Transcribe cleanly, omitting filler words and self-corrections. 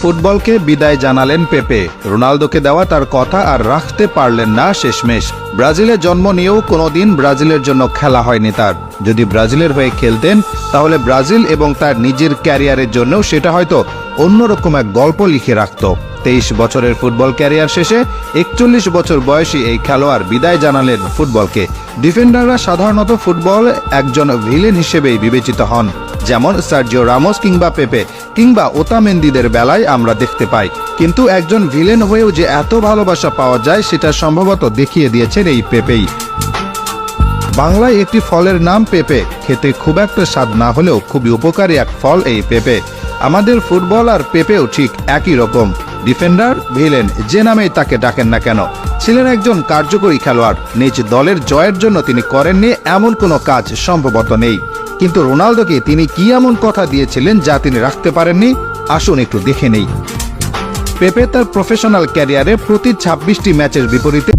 ফুটবলকে বিদায় জানালেন পেপে। রোনালদোকে দেওয়া তার কথা আর রাখতে পারলেন না শেষমেশ। ব্রাজিলে জন্ম নিয়েও কোনোদিন ব্রাজিলের জন্য খেলা হয়নি তার। যদি ব্রাজিলের হয়ে খেলতেন তাহলে ব্রাজিল এবং তার নিজের ক্যারিয়ারের জন্যও সেটা হয়তো অন্যরকম এক গল্প লিখে রাখত। 23 বছরের ফুটবল ক্যারিয়ার শেষে 41 বছর বয়সী এই খেলোয়াড় বিদায় জানালেন ফুটবলকে। ডিফেন্ডাররা সাধারণত ফুটবল একজন ভিলেন হিসেবেই বিবেচিত হন, যেমন সার্জিও রামোস কিংবা পেপে কিংবা ওতামেন্দিদের বেলায় আমরা দেখতে পাই। কিন্তু একজন ভিলেন হয়েও যে এত ভালোবাসা পাওয়া যায় সেটা সম্ভবত দেখিয়ে দিয়েছেন এই পেপেই। বাংলায় একটি ফলের নাম পেঁপে, খেতে খুব একটা স্বাদ না হলেও খুবই উপকারী এক ফল এই পেঁপে। আমাদের ফুটবল আর পেঁপেও ঠিক একই রকম, ডিফেন্ডার ভিলেন যে নামেই তাকে ডাকেন না কেন। ছিলেন একজন কার্যকরী খেলোয়াড়, নিজ দলের জয়ের জন্য তিনি করেননি এমন কোনো কাজ সম্ভবত নেই। কিন্তু রোনালদোকে তিনি কি এমন কথা দিয়েছিলেন যা তিনি রাখতে পারেননি, আসুন একটু দেখে নেই। পেপে তার প্রফেশনাল ক্যারিয়ারে প্রতি 26টি ম্যাচের বিপরীতে